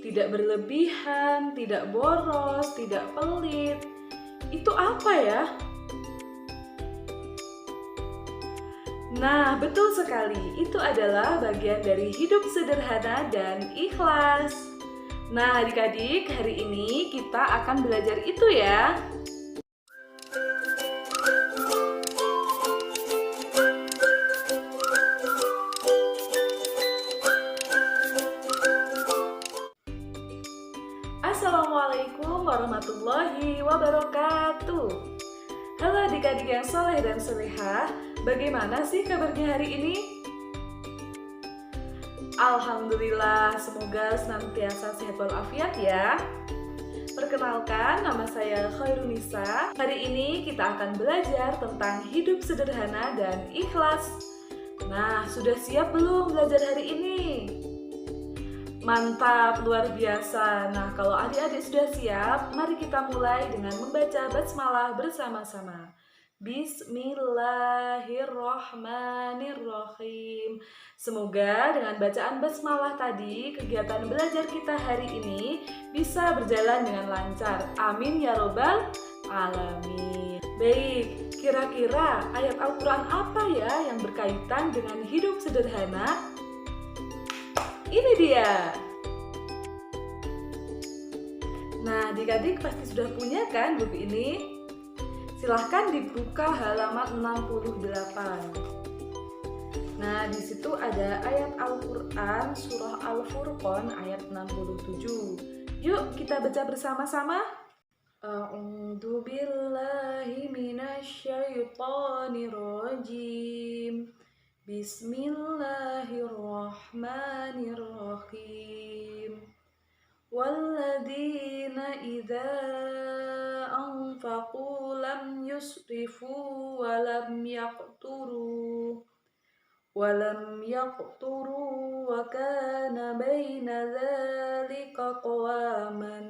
tidak berlebihan, tidak boros, tidak pelit. Itu apa ya? Nah, betul sekali. Itu adalah bagian dari hidup sederhana dan ikhlas. Nah, adik-adik, hari ini kita akan belajar itu ya. Assalamualaikum warahmatullahi wabarakatuh. Halo adik-adik yang soleh dan solehah, bagaimana sih kabarnya hari ini? Alhamdulillah, semoga senantiasa sehat walafiat ya. Perkenalkan, nama saya Khairunisa. Hari ini kita akan belajar tentang hidup sederhana dan ikhlas. Nah, sudah siap belum belajar hari ini? Mantap, luar biasa. Nah, kalau adik-adik sudah siap, mari kita mulai dengan membaca basmalah bersama-sama. Bismillahirrohmanirrohim. Semoga dengan bacaan basmalah tadi, kegiatan belajar kita hari ini bisa berjalan dengan lancar. Amin ya robbal alamin. Baik, kira-kira ayat Al-Quran apa ya yang berkaitan dengan hidup sederhana? Ini dia. Nah, adik-adik pasti sudah punya kan buku ini? Silahkan dibuka halaman 68. Nah, di situ ada ayat Al-Quran surah Al-Furqan ayat 67. Yuk kita baca bersama-sama. A'udzu billahi minasyaitonir rajim. Bismillahirrahmanirrahim. Walladzina idza anfaqu lam yusrifu wa lam yaqturu wa kana baina dzalika qawaman.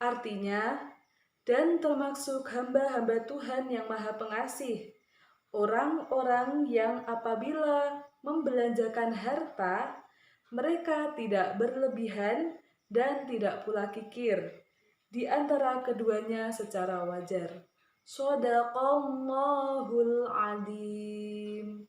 Artinya, dan termasuk hamba-hamba Tuhan yang Maha Pengasih, orang-orang yang apabila membelanjakan harta, mereka tidak berlebihan dan tidak pula kikir di antara keduanya secara wajar. Shadaqallahul adzim.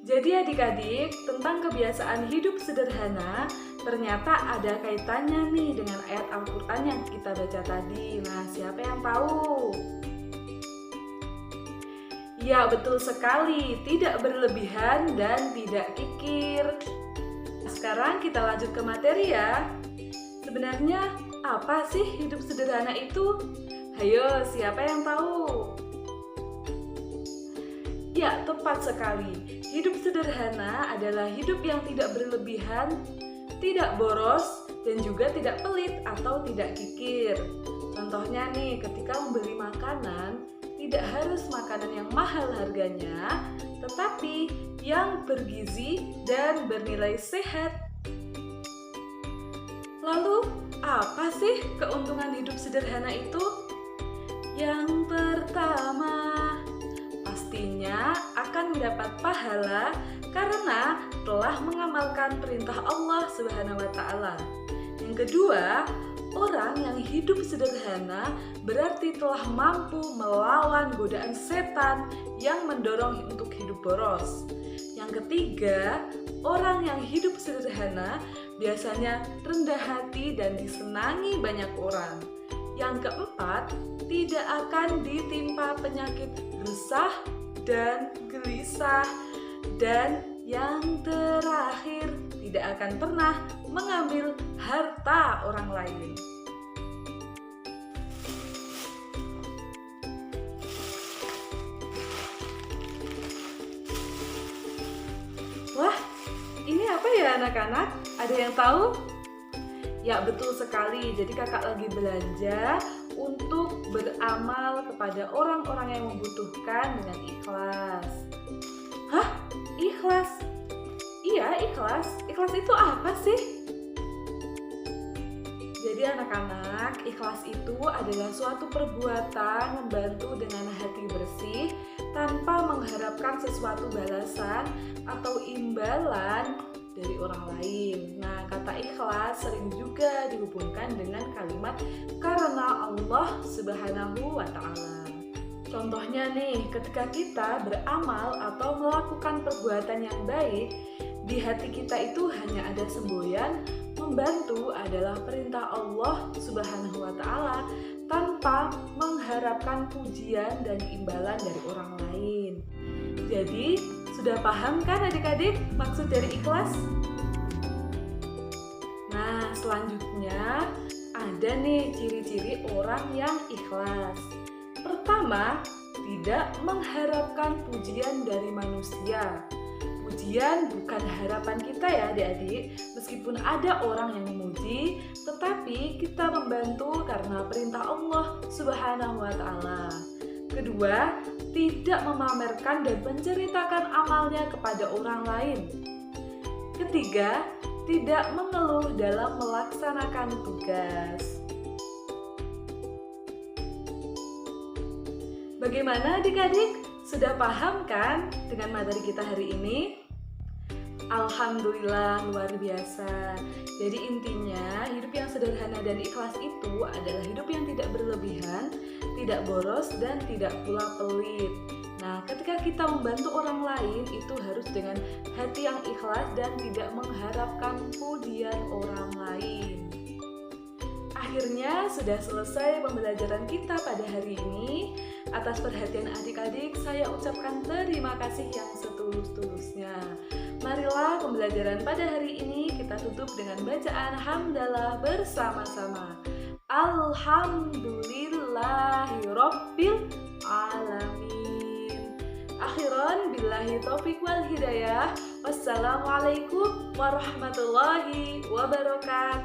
Jadi adik-adik, tentang kebiasaan hidup sederhana ternyata ada kaitannya nih dengan ayat Al-Quran yang kita baca tadi. Nah, siapa yang tahu? Ya, betul sekali, tidak berlebihan dan tidak kikir. Sekarang kita lanjut ke materi ya. Sebenarnya apa sih hidup sederhana itu? Hayo, siapa yang tahu? Ya, tepat sekali. Hidup sederhana adalah hidup yang tidak berlebihan, tidak boros, dan juga tidak pelit atau tidak kikir. Contohnya nih, ketika membeli makanan, tidak harus makanan yang mahal harganya, tetapi yang bergizi dan bernilai sehat. Lalu, apa sih keuntungan hidup sederhana itu? Yang pertama, pastinya akan mendapat pahala karena telah mengamalkan perintah Allah Subhanahu wa Ta'ala. Yang kedua, orang yang hidup sederhana berarti telah mampu melawan godaan setan yang mendorong untuk hidup boros. Yang ketiga, orang yang hidup sederhana biasanya rendah hati dan disenangi banyak orang. Yang keempat, tidak akan ditimpa penyakit resah dan gelisah. Dan yang terakhir, tidak akan pernah mengambil harta orang lain. Wah, ini apa ya anak-anak? Ada yang tahu? Ya, betul sekali. Jadi kakak lagi belanja untuk beramal kepada orang-orang yang membutuhkan dengan ikhlas. Hah? Ikhlas? Iya, ikhlas. Ikhlas itu apa sih? Jadi anak-anak, ikhlas itu adalah suatu perbuatan membantu dengan hati bersih tanpa mengharapkan sesuatu balasan atau imbalan dari orang lain. Nah, kata ikhlas ikhlas sering juga dihubungkan dengan kalimat karena Allah Subhanahu wa Ta'ala. Contohnya nih, ketika kita beramal atau melakukan perbuatan yang baik, di hati kita itu hanya ada semboyan membantu adalah perintah Allah Subhanahu wa Ta'ala tanpa mengharapkan pujian dan imbalan dari orang lain. Jadi, sudah paham kan adik-adik maksud dari ikhlas? Nah, selanjutnya ada nih ciri-ciri orang yang ikhlas. Pertama, tidak mengharapkan pujian dari manusia. Pujian bukan harapan kita ya adik-adik. Meskipun ada orang yang memuji, tetapi kita membantu karena perintah Allah Subhanahu wa Ta'ala. Kedua, tidak memamerkan dan menceritakan amalnya kepada orang lain. Ketiga, tidak mengeluh dalam melaksanakan tugas. Bagaimana adik-adik? Sudah paham kan dengan materi kita hari ini? Alhamdulillah, luar biasa. Jadi intinya hidup yang sederhana dan ikhlas itu adalah hidup yang tidak berlebihan, tidak boros, dan tidak pula pelit. Nah, ketika kita membantu orang lain itu harus dengan hati yang ikhlas dan tidak mengharapkan pujian orang lain. Akhirnya sudah selesai pembelajaran kita pada hari ini. Atas perhatian adik-adik, saya ucapkan terima kasih yang setulus-tulusnya. Marilah pembelajaran pada hari ini kita tutup dengan bacaan hamdalah bersama-sama. Alhamdulillahirabbil alamin. Akhiran billahi taufiq wal hidayah. Wassalamualaikum warahmatullahi wabarakatuh.